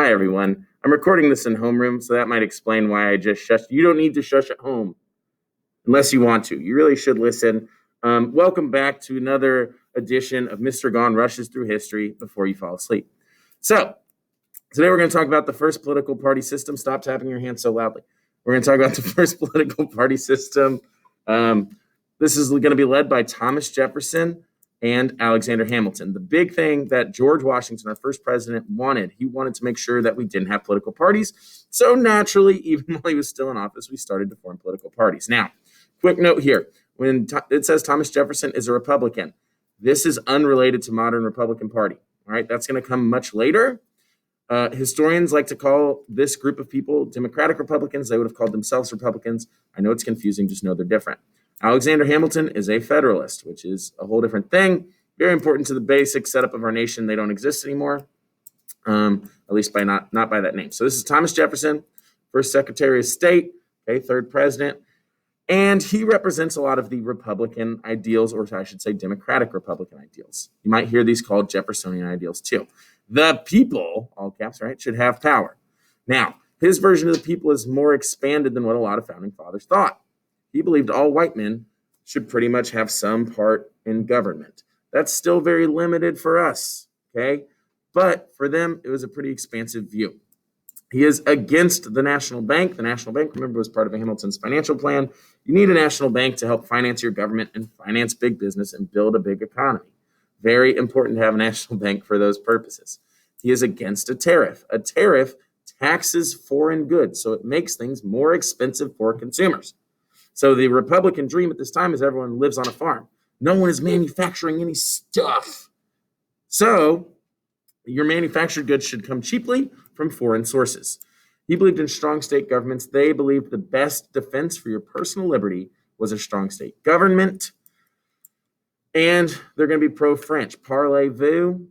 Hi, everyone. I'm recording this in homeroom, so that might explain why I just shushed. You don't need to shush at home unless you want to. You really should listen. Welcome back to another edition of Mr. Gone Rushes Through History Before You Fall Asleep. So, today we're going to talk about the first political party system. Stop tapping your hands so loudly. We're going to talk about the first political party system. This is going to be led by Thomas Jefferson and Alexander Hamilton. The big thing that George Washington, our first president, he wanted to make sure that we didn't have political parties. So naturally, even while he was still in office, we started to form political parties. Now, quick note here. When it says Thomas Jefferson is a Republican, this is unrelated to modern Republican Party. All right, that's going to come much later. Historians like to call this group of people Democratic Republicans. They would have called themselves Republicans. I know it's confusing, just know they're different. Alexander Hamilton is a Federalist, which is a whole different thing. Very important to the basic setup of our nation. They don't exist anymore, at least by not by that name. So this is Thomas Jefferson, first Secretary of State, okay, third president. And he represents a lot of the Republican ideals, or I should say Democratic Republican ideals. You might hear these called Jeffersonian ideals too. The people, all caps, right, should have power. Now, his version of the people is more expanded than what a lot of founding fathers thought. He believed all white men should pretty much have some part in government. That's still very limited for us, okay? But for them, it was a pretty expansive view. He is against the National Bank. The National Bank, remember, was part of Hamilton's financial plan. You need a national bank to help finance your government and finance big business and build a big economy. Very important to have a national bank for those purposes. He is against a tariff. A tariff taxes foreign goods, so it makes things more expensive for consumers. So the Republican dream at this time is everyone lives on a farm. No one is manufacturing any stuff. So your manufactured goods should come cheaply from foreign sources. He believed in strong state governments. They believed the best defense for your personal liberty was a strong state government. And they're going to be pro-French, parlez-vous,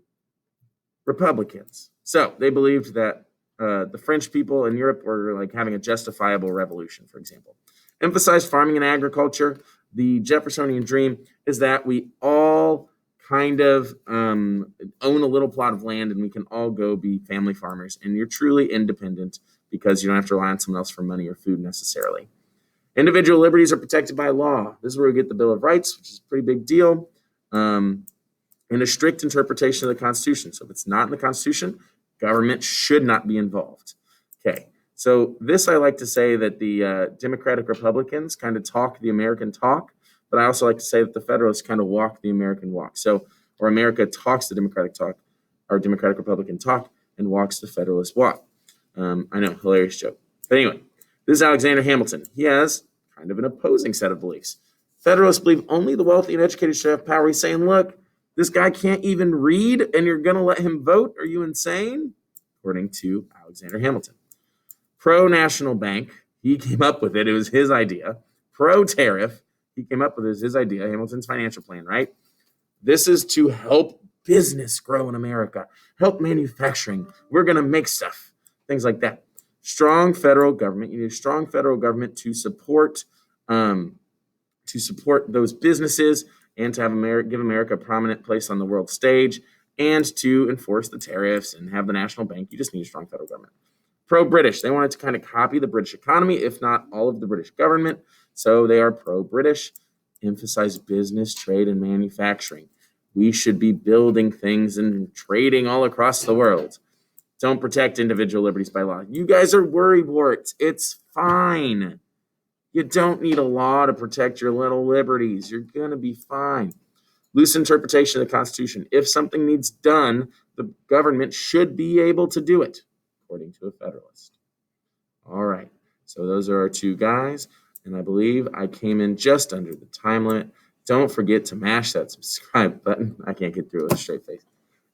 Republicans. So they believed that the French people in Europe were like having a justifiable revolution, for example. Emphasized farming and agriculture. The Jeffersonian dream is that we all kind of own a little plot of land and we can all go be family farmers, and you're truly independent because you don't have to rely on someone else for money or food necessarily. Individual liberties are protected by law. This is where we get the Bill of Rights, which is a pretty big deal, and a strict interpretation of the Constitution. So if it's not in the Constitution, government should not be involved. Okay. So this, I like to say that the Democratic Republicans kind of talk the American talk, but I also like to say that the Federalists kind of walk the American walk. So, or America talks the Democratic talk, or Democratic Republican talk, and walks the Federalist walk. I know, hilarious joke. But anyway, this is Alexander Hamilton. He has kind of an opposing set of beliefs. Federalists believe only the wealthy and educated should have power. He's saying, look, this guy can't even read, and you're going to let him vote? Are you insane? According to Alexander Hamilton. Pro-national bank, he came up with it. It was his idea. Pro-tariff, he came up with it. It was his idea, Hamilton's financial plan, right? This is to help business grow in America, help manufacturing. We're going to make stuff, things like that. Strong federal government. You need a strong federal government to support those businesses and to have give America a prominent place on the world stage, and to enforce the tariffs and have the national bank. You just need a strong federal government. Pro-British. They wanted to kind of copy the British economy, if not all of the British government. So they are pro-British, emphasize business, trade, and manufacturing. We should be building things and trading all across the world. Don't protect individual liberties by law. You guys are worrywarts. It's fine. You don't need a law to protect your little liberties. You're going to be fine. Loose interpretation of the Constitution. If something needs done, the government should be able to do it, according to a Federalist. All right. So those are our two guys. And I believe I came in just under the time limit. Don't forget to mash that subscribe button. I can't get through it with a straight face.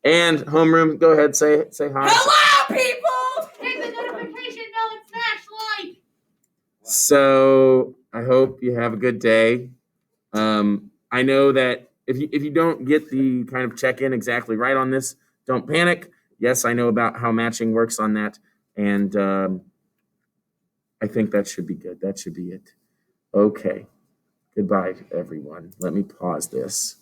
And homeroom, go ahead, say hi. Hello, people! Hit the notification bell and smash like. So I hope you have a good day. I know that if you don't get the kind of check-in exactly right on this, don't panic. Yes, I know about how matching works on that, and I think that should be good. That should be it. Okay. Goodbye, everyone. Let me pause this.